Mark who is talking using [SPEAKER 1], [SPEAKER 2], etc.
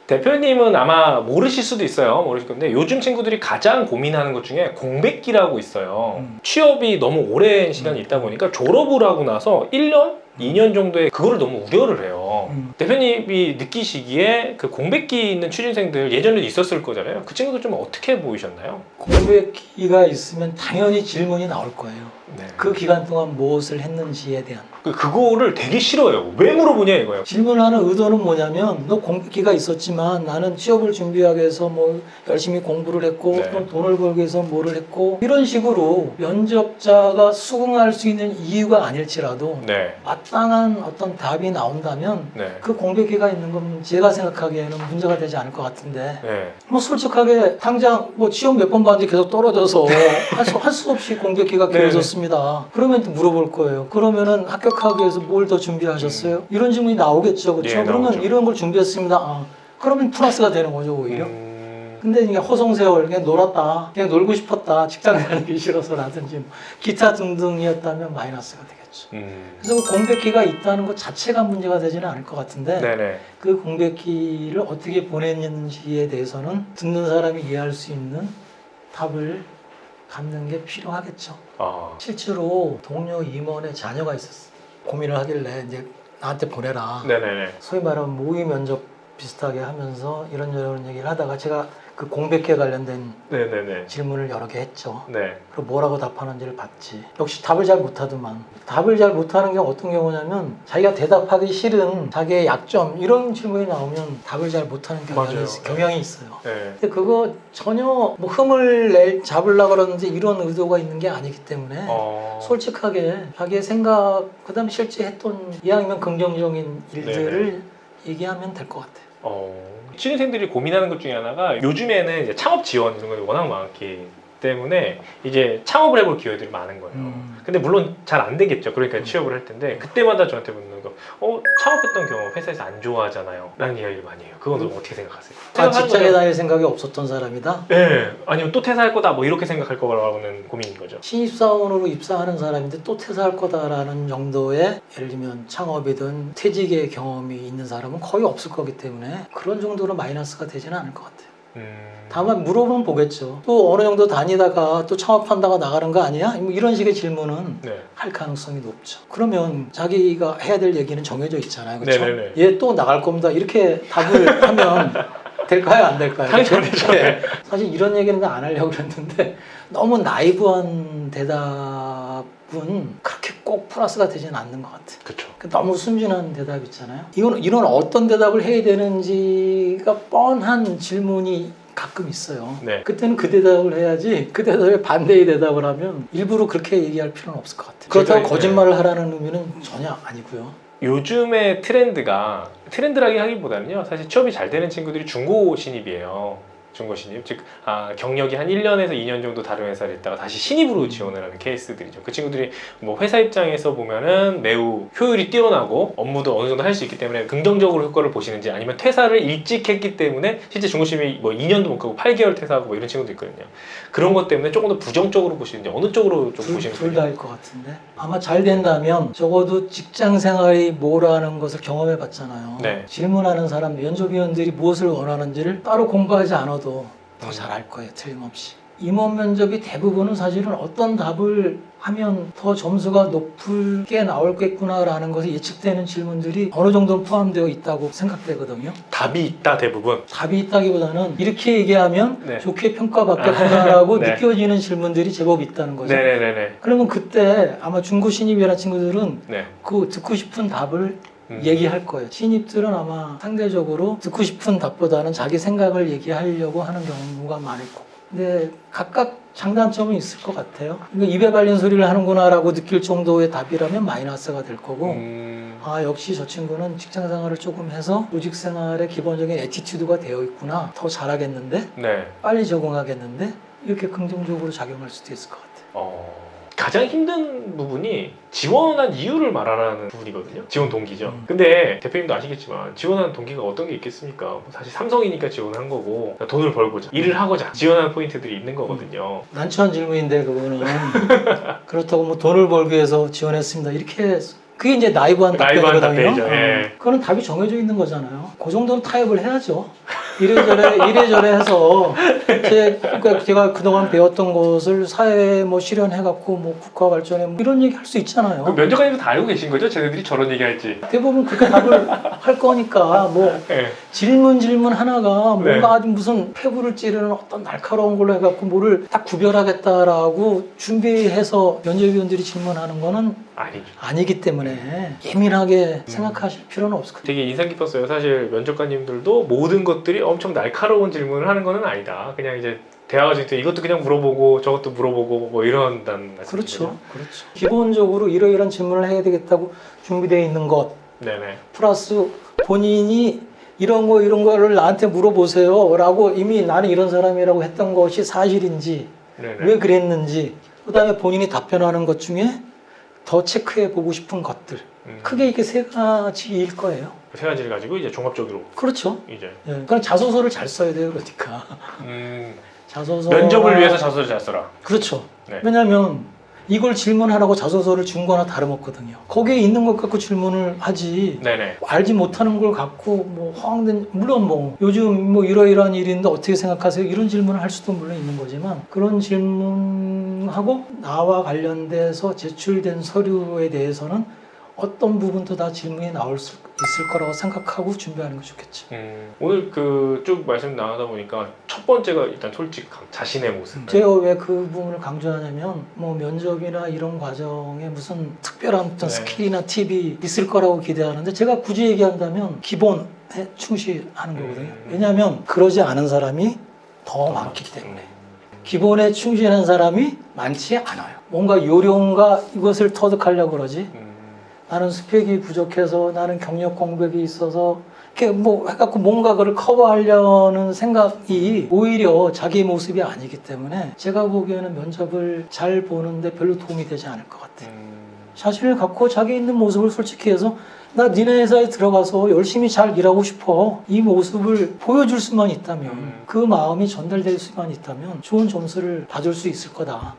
[SPEAKER 1] 대표님은 아마 모르실 수도 있어요. 모르실 건데 요즘 친구들이 가장 고민하는 것 중에 공백기라고 있어요. 취업이 너무 오랜 시간이 있다 보니까 졸업을 하고 나서 1년? 2년 정도에 그거를 너무 우려를 해요. 대표님이 느끼시기에 그 공백기 있는 취준생들 예전에도 있었을 거잖아요. 그 친구들 좀 어떻게 보이셨나요?
[SPEAKER 2] 공백기가 있으면 당연히 질문이 나올 거예요.
[SPEAKER 1] 네.
[SPEAKER 2] 그 기간 동안 무엇을 했는지에 대한.
[SPEAKER 1] 그거를 되게 싫어요. 왜 물어보냐 이거예요.
[SPEAKER 2] 질문하는 의도는 뭐냐면 너 공백기가 있었지만 나는 취업을 준비하기 위해서 뭐 열심히 공부를 했고
[SPEAKER 1] 네.
[SPEAKER 2] 또 돈을 벌기 위해서 뭐를 했고 이런 식으로 면접자가 수긍할 수 있는 이유가 아닐지라도
[SPEAKER 1] 네.
[SPEAKER 2] 마땅한 어떤 답이 나온다면
[SPEAKER 1] 네.
[SPEAKER 2] 그 공백기가 있는 건 제가 생각하기에는 문제가 되지 않을 것 같은데
[SPEAKER 1] 네.
[SPEAKER 2] 뭐 솔직하게 당장 뭐 취업 몇 번 봤는데 계속 떨어져서 할 수 없이 공백기가
[SPEAKER 1] 네네.
[SPEAKER 2] 길어졌습니다. 그러면 또 물어볼 거예요. 그러면은 합격하기 위해서 뭘 더 준비하셨어요? 이런 질문이 나오겠죠. 그렇죠?
[SPEAKER 1] 예,
[SPEAKER 2] 그러면
[SPEAKER 1] 나오죠.
[SPEAKER 2] 이런 걸 준비했습니다. 아, 그러면 플러스가 되는 거죠, 오히려. 근데 이게 허송세월 그냥 놀았다, 그냥 놀고 싶었다, 직장 다니기 싫어서라든지 뭐 기타 등등이었다면 마이너스가 되겠죠. 그래서 그 공백기가 있다는 것 자체가 문제가 되지는 않을 것 같은데
[SPEAKER 1] 네네.
[SPEAKER 2] 그 공백기를 어떻게 보냈는지에 대해서는 듣는 사람이 이해할 수 있는 답을 갖는 게 필요하겠죠.
[SPEAKER 1] 아.
[SPEAKER 2] 실제로 동료 임원의 자녀가 있었어. 고민을 하길래 이제 나한테 보내라.
[SPEAKER 1] 네네네.
[SPEAKER 2] 소위 말하면 모의 면접 비슷하게 하면서 이런저런 얘기를 하다가 제가 그 공백기에 관련된
[SPEAKER 1] 네네네.
[SPEAKER 2] 질문을 여러 개 했죠.
[SPEAKER 1] 네.
[SPEAKER 2] 그리고 뭐라고 답하는지를 봤지. 역시 답을 잘 못하더만. 답을 잘 못하는 게 어떤 경우냐면 자기가 대답하기 싫은 자기의 약점 이런 질문이 나오면 답을 잘 못하는
[SPEAKER 1] 맞아요.
[SPEAKER 2] 경향이 있어요.
[SPEAKER 1] 네.
[SPEAKER 2] 근데 그거 전혀 뭐 흠을 잡으려고 그러는지 이런 의도가 있는 게 아니기 때문에 솔직하게 자기의 생각 그다음에 실제 했던 이왕이면 긍정적인 일들을 얘기하면 될 것 같아요.
[SPEAKER 1] 취준생들이 고민하는 것 중에 하나가 요즘에는 이제 창업 지원 이런 것이 워낙 많기 때문에 이제 창업을 해볼 기회들이 많은 거예요. 근데 물론 잘 안 되겠죠. 그러니까 취업을 할 텐데 그때마다 저한테 묻는 거 창업했던 경험 회사에서 안 좋아하잖아요 라는 이야기를 많이 해요. 그건 어떻게 생각하세요?
[SPEAKER 2] 직장에 다닐 생각이 없었던 사람이다?
[SPEAKER 1] 네. 아니면 또 퇴사할 거다 뭐 이렇게 생각할 거라고는 고민인 거죠.
[SPEAKER 2] 신입사원으로 입사하는 사람인데 또 퇴사할 거다라는 정도의 예를 들면 창업이든 퇴직의 경험이 있는 사람은 거의 없을 거기 때문에 그런 정도로 마이너스가 되지는 않을 것 같아요. 다만 물어보면 보겠죠. 또 어느 정도 다니다가 또 창업한다가 나가는 거 아니야? 뭐 이런 식의 질문은
[SPEAKER 1] 네.
[SPEAKER 2] 할 가능성이 높죠. 그러면 자기가 해야 될 얘기는 정해져 있잖아요. 그렇죠?
[SPEAKER 1] 네네네.
[SPEAKER 2] 얘 또 나갈 겁니다. 이렇게 답을 하면 될까요? 안 될까요?
[SPEAKER 1] 당연히
[SPEAKER 2] 그렇죠? 네. 사실 이런 얘기는 안 하려고 그랬는데 너무 나이브한 대답은 그렇게 꼭 플러스가 되지는 않는 것 같아요.
[SPEAKER 1] 그렇죠.
[SPEAKER 2] 너무 순진한 대답 있잖아요. 이건 어떤 대답을 해야 되는지가 뻔한 질문이 가끔 있어요.
[SPEAKER 1] 네.
[SPEAKER 2] 그때는 그 대답을 해야지 그 대답에 반대의 대답을 하면 일부러 그렇게 얘기할 필요는 없을 것 같아요. 그렇다고 거짓말을 하라는 의미는 전혀 아니고요.
[SPEAKER 1] 요즘의 트렌드라기 하기보다는요 사실 취업이 잘 되는 친구들이 중고 신입이에요. 중고 신입, 즉 경력이 한 1년에서 2년 정도 다른 회사를 있다가 다시 신입으로 지원을 하는 케이스들이죠. 그 친구들이 뭐 회사 입장에서 보면은 매우 효율이 뛰어나고 업무도 어느 정도 할 수 있기 때문에 긍정적으로 효과를 보시는지 아니면 퇴사를 일찍 했기 때문에 실제 중고 신입이 뭐 2년도 못 가고 8개월 퇴사하고 뭐 이런 친구도 있거든요. 그런 것 때문에 조금 더 부정적으로 보시는지 어느 쪽으로 좀 보시는
[SPEAKER 2] 둘 다일 것 같은데 아마 잘 된다면 적어도 직장 생활이 뭐라는 것을 경험해 봤잖아요.
[SPEAKER 1] 네.
[SPEAKER 2] 질문하는 사람, 면접위원들이 무엇을 원하는지를 따로 공부하지 않아도 더 잘 알 거예요. 틀림없이. 임원 면접이 대부분은 사실은 어떤 답을 하면 더 점수가 높게 나올겠구나라는 것이 예측되는 질문들이 어느 정도는 포함되어 있다고 생각되거든요.
[SPEAKER 1] 답이 있다 대부분.
[SPEAKER 2] 답이 있다기보다는 이렇게 얘기하면
[SPEAKER 1] 네.
[SPEAKER 2] 좋게 평가받겠구나라고
[SPEAKER 1] 네.
[SPEAKER 2] 느껴지는 질문들이 제법 있다는 거죠.
[SPEAKER 1] 네네네네.
[SPEAKER 2] 그러면 그때 아마 중고 신입이라는 친구들은
[SPEAKER 1] 네.
[SPEAKER 2] 그 듣고 싶은 답을 얘기할 거예요. 신입들은 아마 상대적으로 듣고 싶은 답보다는 자기 생각을 얘기하려고 하는 경우가 많을 거고. 근데 각각 장단점은 있을 것 같아요. 그러니까 입에 발린 소리를 하는구나라고 느낄 정도의 답이라면 마이너스가 될 거고 아 역시 저 친구는 직장 생활을 조금 해서 조직 생활의 기본적인 애티튜드가 되어 있구나. 더 잘하겠는데?
[SPEAKER 1] 네.
[SPEAKER 2] 빨리 적응하겠는데? 이렇게 긍정적으로 작용할 수도 있을 것 같아요.
[SPEAKER 1] 가장 힘든 부분이 지원한 이유를 말하라는 부분이거든요. 지원 동기죠. 근데 대표님도 아시겠지만 지원하는 동기가 어떤 게 있겠습니까? 사실 삼성이니까 지원한 거고 돈을 벌고자 일을 하고자 지원하는 포인트들이 있는 거거든요.
[SPEAKER 2] 난처한 질문인데 그거는 그렇다고 뭐 돈을 벌기 위해서 지원했습니다. 이렇게 그게 이제 나이브한 답변이거든요.
[SPEAKER 1] 답변이죠. 예.
[SPEAKER 2] 그거는 답이 정해져 있는 거잖아요. 그 정도는 타협을 해야죠. 이래저래 해서 그러니까 제가 그동안 배웠던 것을 사회에 뭐 실현해갖고 뭐 국가 발전에 뭐 이런 얘기 할 수 있잖아요.
[SPEAKER 1] 그 면접관님도 다 알고 계신 거죠? 쟤네들이 저런 얘기할지.
[SPEAKER 2] 대부분 그렇게 답을 할 거니까 뭐
[SPEAKER 1] 네.
[SPEAKER 2] 질문 하나가
[SPEAKER 1] 네.
[SPEAKER 2] 뭔가 아주 무슨 폐부를 찌르는 어떤 날카로운 걸로 해갖고 뭐를 딱 구별하겠다라고 준비해서 면접위원들이 질문하는 거는
[SPEAKER 1] 아니죠.
[SPEAKER 2] 아니기 때문에 예민하게 생각하실 필요는 없을 것 같아요.
[SPEAKER 1] 되게 인상 깊었어요. 사실 면접관님들도 모든 것들이 엄청 날카로운 질문을 하는 거는 아니다. 그냥 이제 대화가 질 때 이것도 그냥 물어보고 저것도 물어보고 뭐 이런다는 말씀이죠.
[SPEAKER 2] 그렇죠. 기본적으로 이러이러한 질문을 해야 되겠다고 준비되어 있는 것
[SPEAKER 1] 네네.
[SPEAKER 2] 플러스 본인이 이런 거를 나한테 물어보세요 라고 이미 나는 이런 사람이라고 했던 것이 사실인지
[SPEAKER 1] 네네.
[SPEAKER 2] 왜 그랬는지 그 다음에 본인이 답변하는 것 중에 더 체크해 보고 싶은 것들 크게 이게 세 가지일 거예요.
[SPEAKER 1] 세 가지를 가지고 이제 종합적으로
[SPEAKER 2] 그렇죠.
[SPEAKER 1] 이제
[SPEAKER 2] 예, 그럼 자소서를 잘 써야 돼요. 그러니까 자소서
[SPEAKER 1] 면접을 위해서 자소서를 잘 써라.
[SPEAKER 2] 그렇죠.
[SPEAKER 1] 네.
[SPEAKER 2] 왜냐하면 이걸 질문하라고 자소서를 준 거나 다름없거든요. 거기에 있는 것 갖고 질문을 하지
[SPEAKER 1] 네네.
[SPEAKER 2] 알지 못하는 걸 갖고 뭐 허황된 물론 뭐 요즘 뭐 이러이러한 일인데 어떻게 생각하세요? 이런 질문을 할 수도 물론 있는 거지만 그런 질문하고 나와 관련돼서 제출된 서류에 대해서는 어떤 부분도 다 질문이 나올 수 있을 거라고 생각하고 준비하는 게 좋겠죠.
[SPEAKER 1] 오늘 그 쭉 말씀 나누다 보니까 첫 번째가 일단 솔직함, 자신의 모습.
[SPEAKER 2] 제가 왜 그 부분을 강조하냐면 뭐 면접이나 이런 과정에 무슨 특별한 어떤
[SPEAKER 1] 네.
[SPEAKER 2] 스킬이나 팁이 있을 거라고 기대하는데 제가 굳이 얘기한다면 기본에 충실하는 거거든요. 왜냐하면 그러지 않은 사람이 더 많기 때문에 기본에 충실한 사람이 많지 않아요. 뭔가 요령과 이것을 터득하려고 그러지 나는 스펙이 부족해서 나는 경력 공백이 있어서 이렇게 뭐 해갖고 뭔가 그걸 커버하려는 생각이 오히려 자기 모습이 아니기 때문에 제가 보기에는 면접을 잘 보는데 별로 도움이 되지 않을 것 같아요. 자신을 갖고 자기 있는 모습을 솔직히 해서 나 니네 회사에 들어가서 열심히 잘 일하고 싶어 이 모습을 보여줄 수만 있다면 그 마음이 전달될 수만 있다면 좋은 점수를 받을 수 있을 거다.